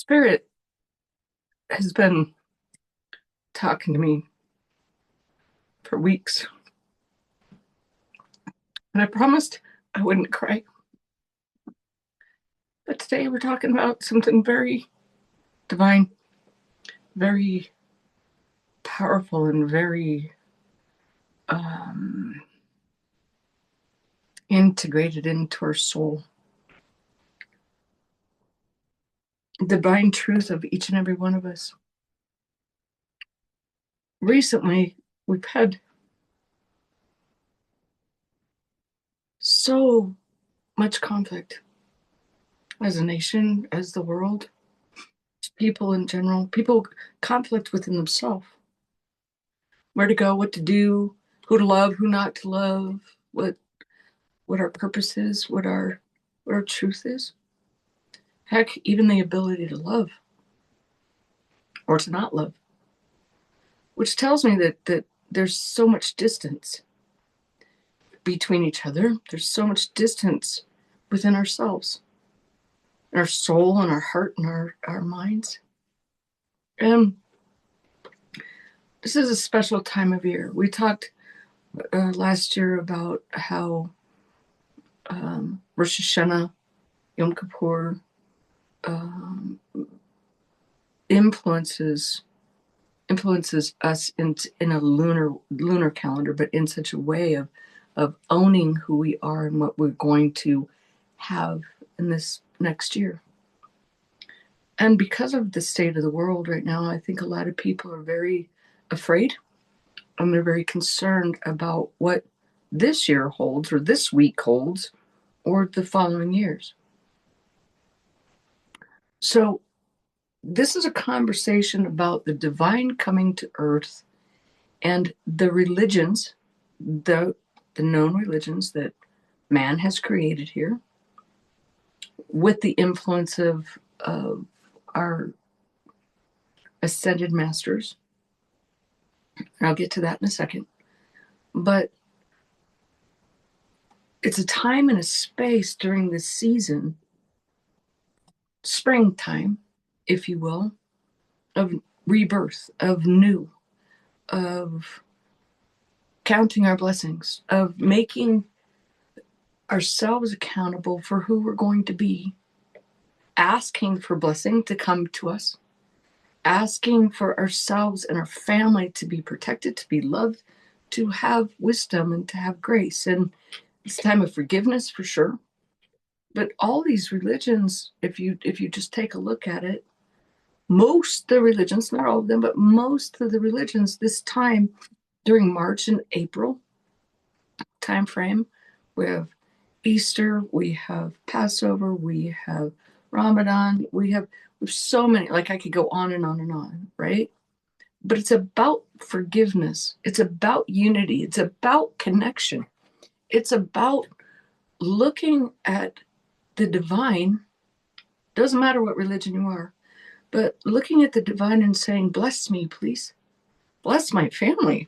Spirit has been talking to me for weeks, and I promised I wouldn't cry. But today we're talking about something very divine, very powerful, and very integrated into our soul. Divine truth of each and every one of us. Recently, we've had so much conflict as a nation, as the world, people in general, people conflict within themselves. Where to go, what to do, who to love, who not to love, what our purpose is, what our truth is. Heck, even the ability to love or to not love, which tells me that there's so much distance between each other. There's so much distance within ourselves, in our soul and our heart and our minds. And this is a special time of year. We talked last year about how Rosh Hashanah, Yom Kippur, influences us in a lunar calendar, but in such a way of owning who we are and what we're going to have in this next year. And because of the state of the world right now, I think a lot of people are very afraid, and they're very concerned about what this year holds, or this week holds, or the following years. So this is a conversation about the divine coming to earth and the religions, the known religions that man has created here, with the influence of our ascended masters. I'll get to that in a second. But it's a time and a space during this season, springtime, if you will, of rebirth, of new, of counting our blessings, of making ourselves accountable for who we're going to be, asking for blessing to come to us, asking for ourselves and our family to be protected, to be loved, to have wisdom, and to have grace. And it's a time of forgiveness for sure. But all these religions, if you just take a look at it, most of the religions, not all of them, but most of the religions this time during March and April time frame, we have Easter, we have Passover, we have Ramadan, we have so many, like I could go on and on and on, right? But it's about forgiveness. It's about unity. It's about connection. It's about looking at the divine. Doesn't matter what religion you are, but looking at the divine and saying, bless me, please. Bless my family.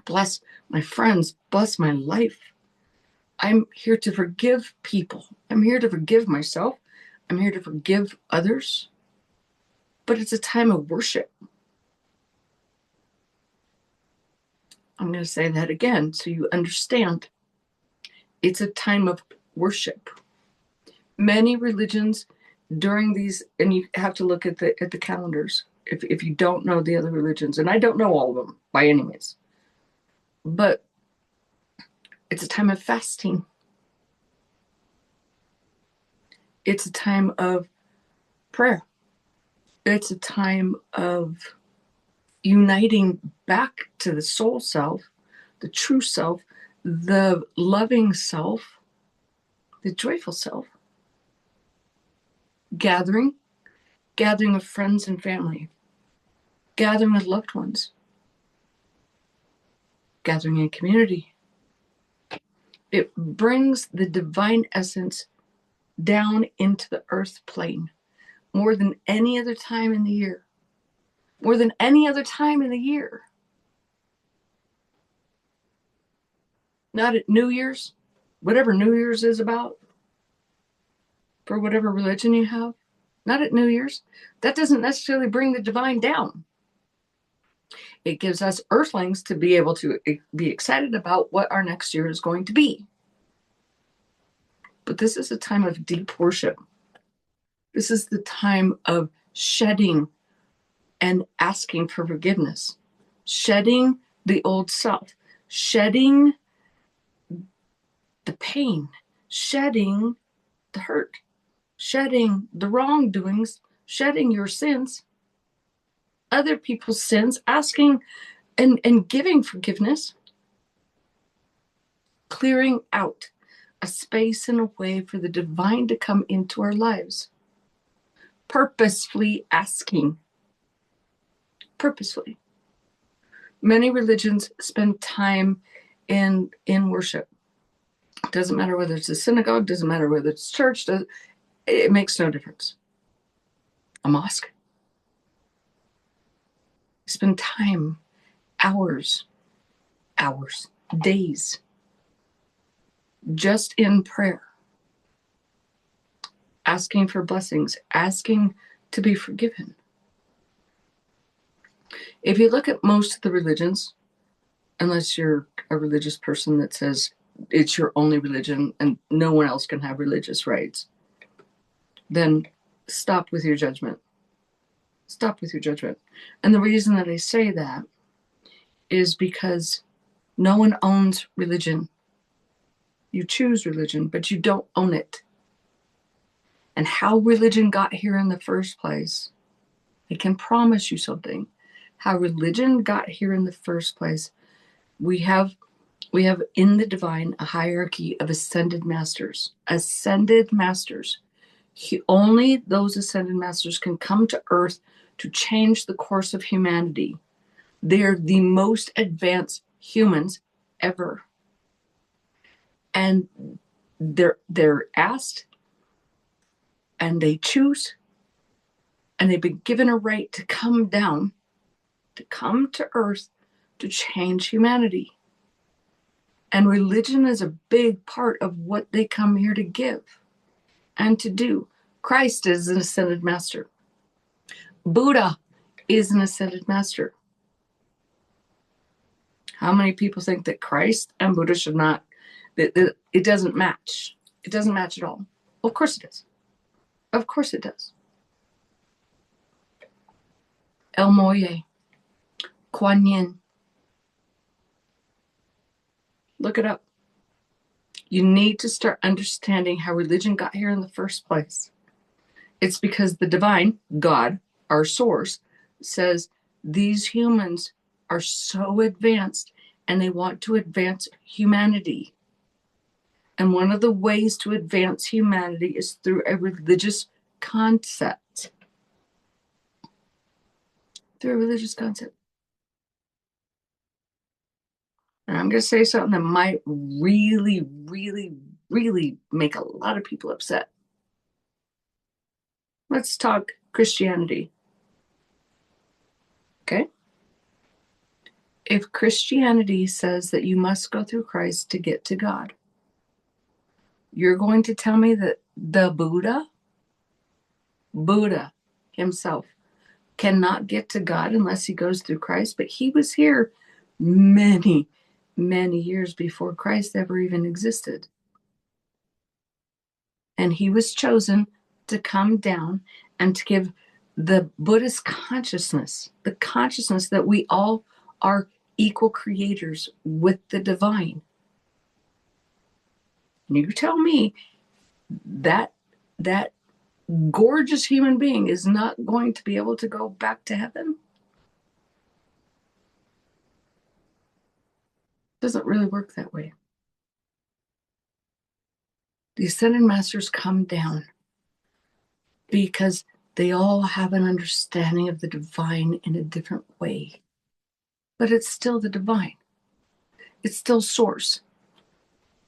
Bless my friends. Bless my life. I'm here to forgive people. I'm here to forgive myself. I'm here to forgive others. But it's a time of worship. I'm going to say that again so you understand. It's a time of worship. Many religions during these, and you have to look at the calendars if you don't know the other religions, and I don't know all of them by any means, but it's a time of fasting. It's a time of prayer. It's a time of uniting back to the soul self, the true self, the loving self, the joyful self. Gathering of friends and family, gathering with loved ones, gathering in community. It brings the divine essence down into the earth plane more than any other time in the year. More than any other time in the year. Not at New Year's, whatever New Year's is about, for whatever religion you have. not at New Year's. That doesn't necessarily bring the divine down. It gives us earthlings to be able to be excited about what our next year is going to be. But this is a time of deep worship. This is the time of shedding and asking for forgiveness, shedding the old self, shedding the pain, shedding the hurt, shedding the wrongdoings, shedding your sins, other people's sins, asking and giving forgiveness, clearing out a space and a way for the divine to come into our lives. Purposefully asking. Purposefully. Many religions spend time in worship. It doesn't matter whether it's a synagogue, doesn't matter whether it's church, it makes no difference. A mosque. Spend time, hours, days, just in prayer, asking for blessings, asking to be forgiven. If you look at most of the religions, unless you're a religious person that says it's your only religion and no one else can have religious rights, then stop with your judgment. Stop with your judgment. And the reason that I say that is because no one owns religion. You choose religion, but you don't own it. And how religion got here in the first place, I can promise you something. How religion got here in the first place, we have in the divine a hierarchy of ascended masters. Ascended masters. Only those ascended masters can come to earth to change the course of humanity. They're the most advanced humans ever. And they're asked, and they choose, and they've been given a right to come down, to come to earth, to change humanity. And religion is a big part of what they come here to give and to do. Christ is an ascended master. Buddha is an ascended master. How many people think that Christ and Buddha should not, that it doesn't match? It doesn't match at all. Of course it does. Of course it does. El Moye, Kuan Yin. Look it up. You need to start understanding how religion got here in the first place. It's because the divine, God, our source, says these humans are so advanced and they want to advance humanity. And one of the ways to advance humanity is through a religious concept. Through a religious concept. And I'm going to say something that might really, really, really make a lot of people upset. Let's talk Christianity. Okay? If Christianity says that you must go through Christ to get to God, you're going to tell me that the Buddha himself, cannot get to God unless he goes through Christ? But he was here many, many years before Christ ever even existed. And he was chosen to come down and to give the Buddhist consciousness, the consciousness that we all are equal creators with the divine. And you tell me that gorgeous human being is not going to be able to go back to heaven? It doesn't really work that way. The ascended masters come down because they all have an understanding of the divine in a different way. But it's still the divine. It's still source.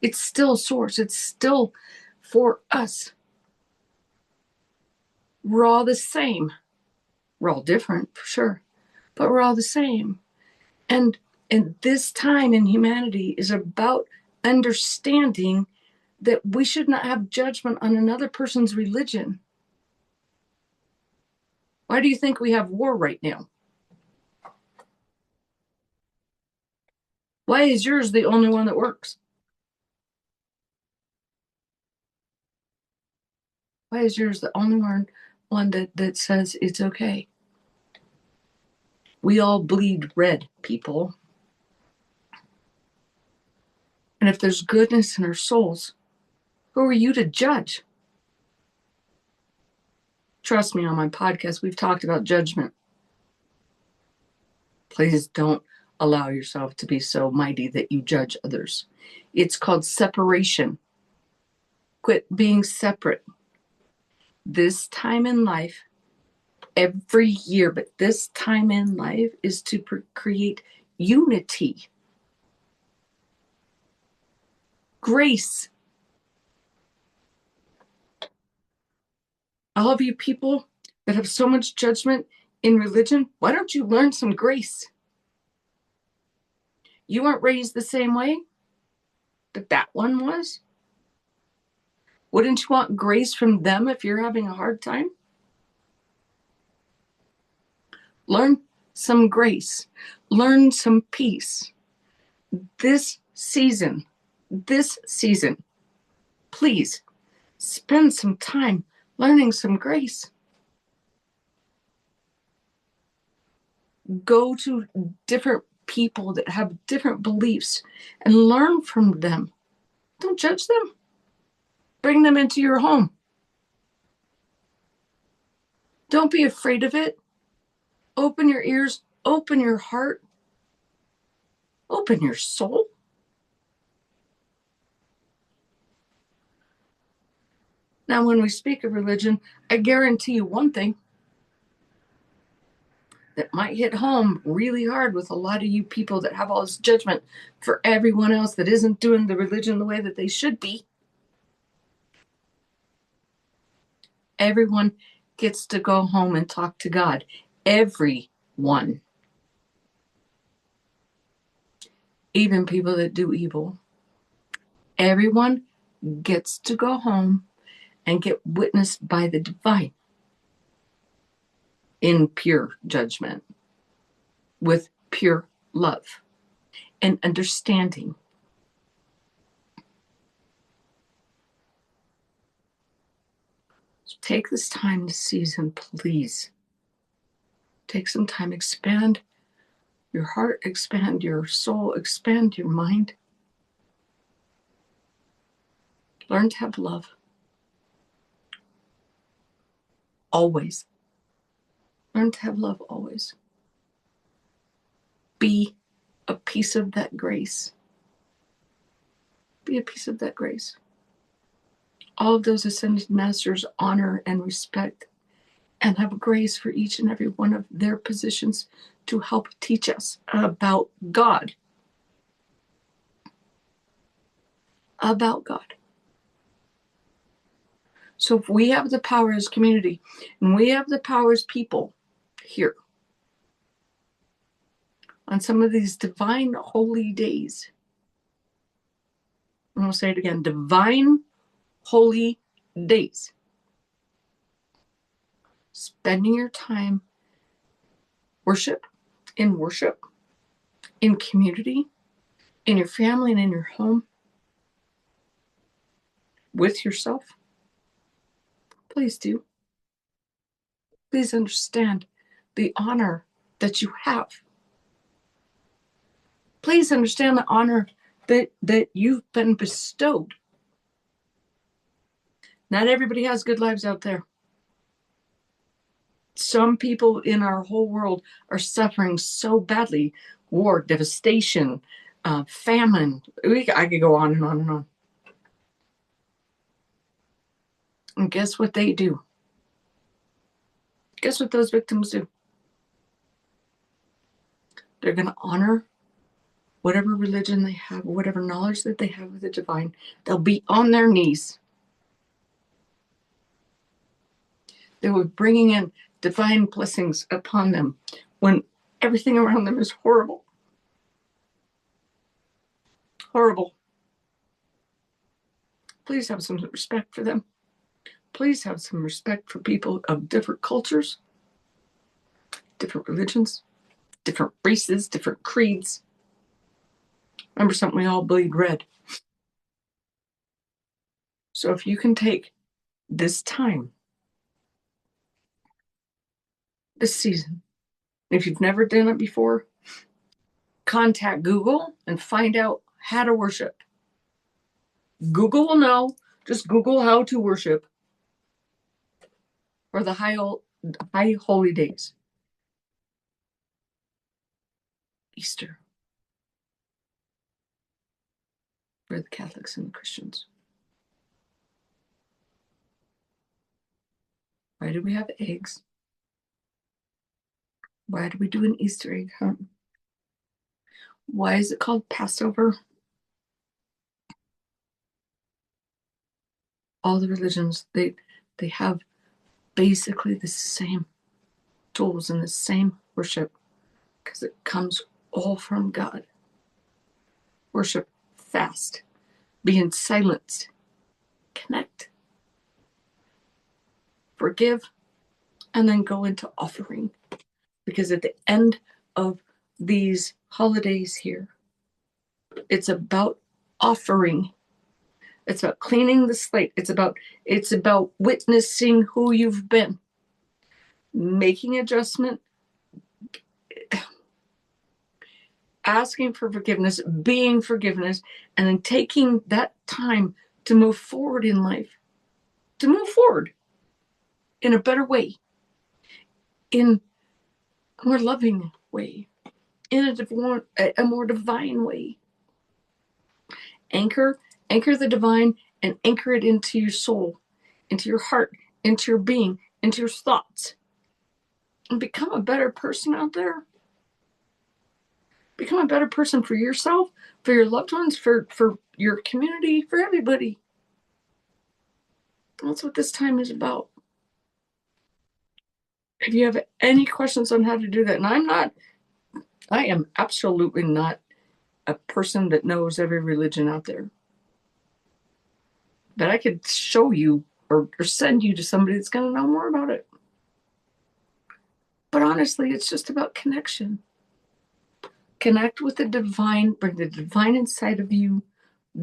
It's still source. It's still for us. We're all the same. We're all different, for sure, but we're all the same. And this time in humanity is about understanding that we should not have judgment on another person's religion. Why do you think we have war right now? Why is yours the only one that works? Why is yours the only one that says it's okay? We all bleed red, people. And if there's goodness in our souls, who are you to judge? Trust me, on my podcast, we've talked about judgment. Please don't allow yourself to be so mighty that you judge others. It's called separation. Quit being separate. This time in life, every year, but this time in life is to create unity, grace. All of you people that have so much judgment in religion, why don't you learn some grace? You weren't raised the same way that one was. Wouldn't you want grace from them if you're having a hard time? Learn some grace. Learn some peace. This season, please spend some time learning some grace. Go to different people that have different beliefs and learn from them. Don't judge them. Bring them into your home. Don't be afraid of it. Open your ears, open your heart, open your soul. Now, when we speak of religion, I guarantee you one thing that might hit home really hard with a lot of you people that have all this judgment for everyone else that isn't doing the religion the way that they should be. Everyone gets to go home and talk to God. Everyone. Even people that do evil. Everyone gets to go home and get witnessed by the divine in pure judgment, with pure love and understanding. So take this time this season, please. Take some time, expand your heart, expand your soul, expand your mind. Learn to have love. Always. Learn to have love always. Be a piece of that grace. Be a piece of that grace. All of those ascended masters honor and respect and have grace for each and every one of their positions to help teach us about God. About God. So if we have the power as community, and we have the power as people here, on some of these divine holy days, I'm going to say it again, divine holy days, spending your time worship, in community, in your family and in your home, with yourself, please do. Please understand the honor that you have. Please understand the honor that you've been bestowed. Not everybody has good lives out there. Some people in our whole world are suffering so badly. War, devastation, famine. I could go on and on and on. And guess what they do? Guess what those victims do? They're going to honor whatever religion they have, whatever knowledge that they have of the divine. They'll be on their knees. They were bringing in divine blessings upon them when everything around them is horrible. Horrible. Please have some respect for them. Please have some respect for people of different cultures. different religions, different races, different creeds. Remember something, we all bleed red. So if you can take this time, this season, if you've never done it before, contact Google and find out how to worship. Google will know. Just Google how to worship for the high holy days. Easter for the Catholics and the Christians. Why do we have eggs? Why do we do an Easter egg hunt? Why is it called Passover? All the religions, they have basically the same tools and the same worship because it comes all from God. Worship, fast, be in silence, connect, forgive, and then go into offering. Because at the end of these holidays here, it's about offering. It's about cleaning the slate. It's about witnessing who you've been, making adjustment, asking for forgiveness, being forgiveness, and then taking that time to move forward in life, to move forward in a better way, in a more loving way, in a more divine way. Anchor the divine and anchor it into your soul, into your heart, into your being, into your thoughts, and become a better person out there. Become a better person for yourself, for your loved ones, for your community, for everybody. That's what this time is about. If you have any questions on how to do that, and I am absolutely not a person that knows every religion out there. But I could show you or send you to somebody that's going to know more about it. But honestly, it's just about connection. Connect with the divine, bring the divine inside of you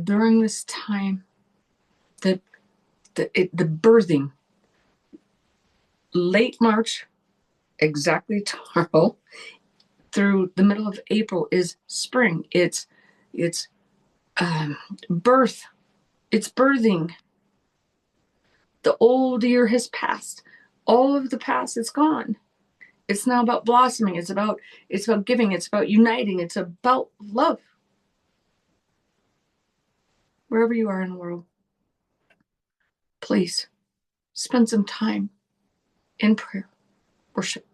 during this time. The birthing. Late March, exactly tomorrow, through the middle of April is spring. It's birth. It's birthing. The old year has passed. All of the past is gone. It's now about blossoming. It's about giving. It's about uniting. It's about love. Wherever you are in the world, please spend some time in prayer, worship.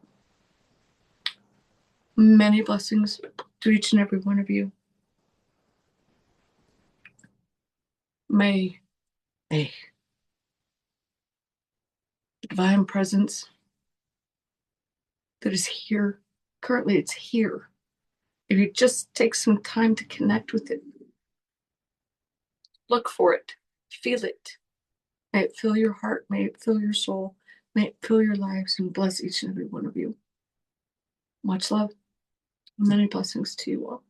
Many blessings to each and every one of you. May the divine presence that is here, currently it's here. If you just take some time to connect with it, look for it, feel it. May it fill your heart, may it fill your soul, may it fill your lives, and bless each and every one of you. Much love, many blessings to you all.